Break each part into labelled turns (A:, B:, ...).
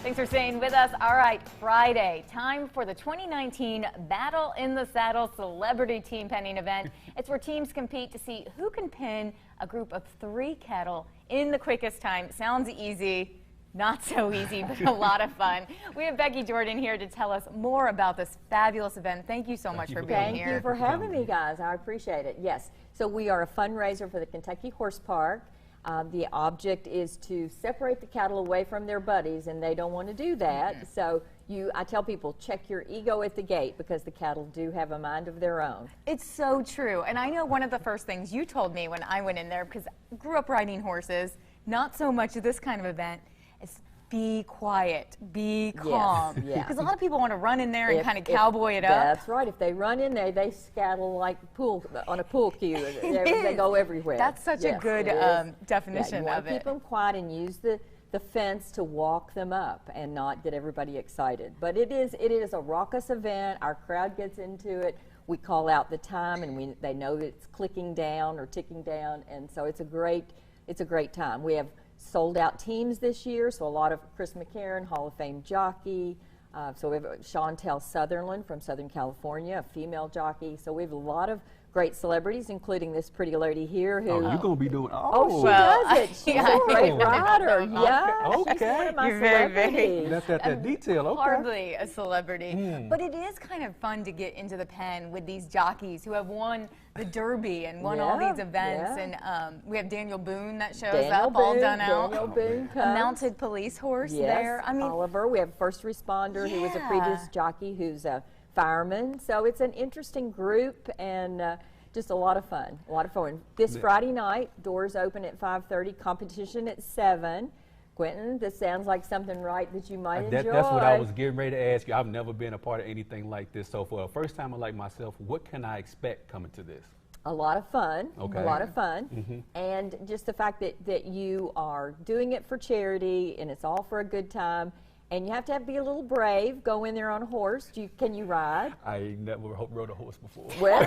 A: Thanks for staying with us. All right, Friday, time for the 2019 Battle in the Saddle Celebrity Team Penning event. It's where teams compete to see who can pin a group of 3 cattle in the quickest time. Sounds easy. Not so easy, but a lot of fun. We have Becky Jordan here to tell us more about this fabulous event. Thank you so much for being here.
B: Thank you for having me, guys. I appreciate it. Yes, so we are a fundraiser for the Kentucky Horse Park. The object is to separate the cattle away from their buddies, and they don't want to do that. So I tell people, check your ego at the gate, because the cattle do have a mind of their own.
A: It's so true. And I know one of the first things you told me when I went in there, because I grew up riding horses, not so much of this kind of event, is be quiet, be calm. Because a lot of people want to run in there and kind of cowboy it up.
B: That's right. If they run in there, they scattle like on a pool cue. They go everywhere.
A: That's such a good definition
B: you want
A: of
B: to keep them quiet and use the fence to walk them up and not get everybody excited. But it is a raucous event. Our crowd gets into it. We call out the time, and they know that it's clicking down or ticking down, and so it's a great time. We have sold out teams this year, so a lot of Chris McCarron, Hall of Fame jockey. So we have Chantel Sutherland from Southern California, a female jockey. So we have a lot of great celebrities, including this pretty lady here who...
C: Oh, you're going to be doing...
B: Oh, she does it. She's a great rider. Yeah,
C: okay.
B: She's one of my
A: You're very
B: celebrities.
C: That's that detail, okay.
A: Hardly a celebrity. But it is kind of fun to get into the pen with these jockeys who have won the Derby and won all these events. And we have Daniel Boone that shows up, all done out.
B: Daniel Boone comes.
A: A mounted police horse there. I mean,
B: Oliver. We have a first responder who was a previous jockey who's a fireman. So it's an interesting group, and just a lot of fun. A lot of fun. This Friday night, doors open at 5:30, competition at 7. Quentin, this sounds like something that you might enjoy.
C: That's what I was getting ready to ask you. I've never been a part of anything like this. So for a first timer like myself, what can I expect coming to this?
B: A lot of fun.
C: Okay.
B: A lot of fun. And just the fact that you are doing it for charity, and it's all for a good time. And you have to be a little brave. Go in there on a horse. Can you ride?
C: I never rode a horse before.
B: Well,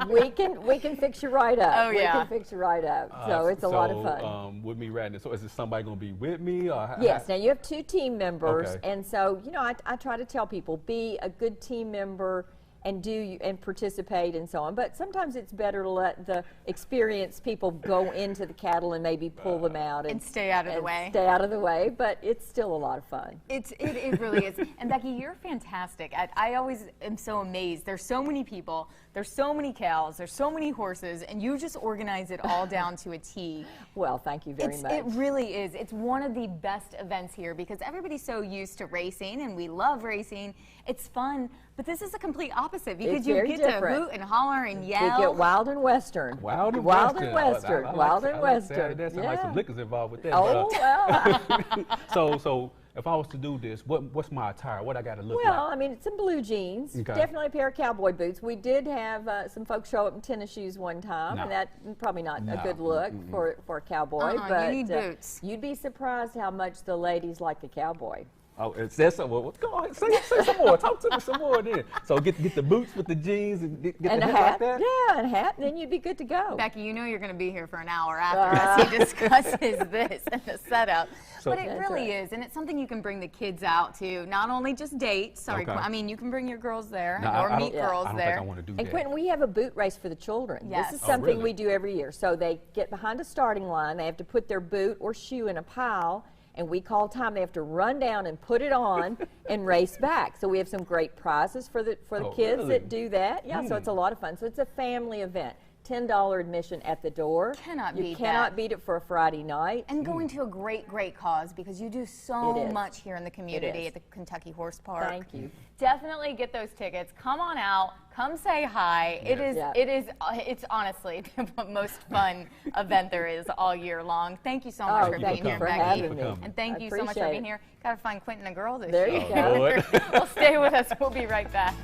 B: we can fix you right up.
A: Oh, yeah.
B: We can fix you right up. So it's a lot of fun.
C: With me riding, so is it somebody going to be with me? Or
B: yes. Now you have 2 team members, and so I try to tell people, be a good team member and participate and so on. But sometimes it's better to let the experienced people go into the cattle and maybe pull them out
A: and stay out of the way.
B: Stay out of the way, but it's still a lot of fun.
A: It really is. And Becky, you're fantastic. I always am so amazed. There's so many people, there's so many cows, there's so many horses, and you just organize it all down to a T.
B: Well, thank you very much.
A: It really is. It's one of the best events here because everybody's so used to racing, and we love racing. It's fun, but this is a complete opposite because you get to hoot and holler and yell.
B: We get wild and western.
C: Wild and
B: western.
C: Wild and western. That sounds like some liquors involved with that.
B: Oh, well.
C: So if I was to do this, what's my attire? What I got to look like?
B: Well, I mean, it's some blue jeans. Definitely a pair of cowboy boots. We did have some folks show up in tennis shoes one time, and that probably not a good look for a cowboy. But
A: you need boots.
B: You'd be surprised how much the ladies like a cowboy.
C: Oh, it says something. Well, go ahead, say some more. Talk to me some more then. So get the boots with the jeans and get the hat like that?
B: Yeah, and a hat, and then you'd be good to go.
A: Becky, you know you're going to be here for an hour after he discusses this and the setup. So, but it really is, and it's something you can bring the kids out to, not only just date. I mean, you can bring your girls there or meet girls there.
C: I don't think I want to do that.
B: And Quentin, we have a boot race for the children.
A: Yes.
B: This is something we do every year. So they get behind a starting line. They have to put their boot or shoe in a pile, and we call time. They have to run down and put it on and race back. So we have some great prizes for the kids that do that. Yeah, so it's a lot of fun. So it's a family event. $10 admission at the door. You cannot beat it for a Friday night.
A: And going to a great, great cause because you do so much here in the community at the Kentucky Horse Park.
B: Thank you.
A: Definitely get those tickets. Come on out. Come say hi. It's honestly the most fun event there is all year long. Thank you so much for being here, Becky. And thank you so much for being here. Got to find Quentin a girl this year.
B: There you go.
A: Well, stay with us. We'll be right back.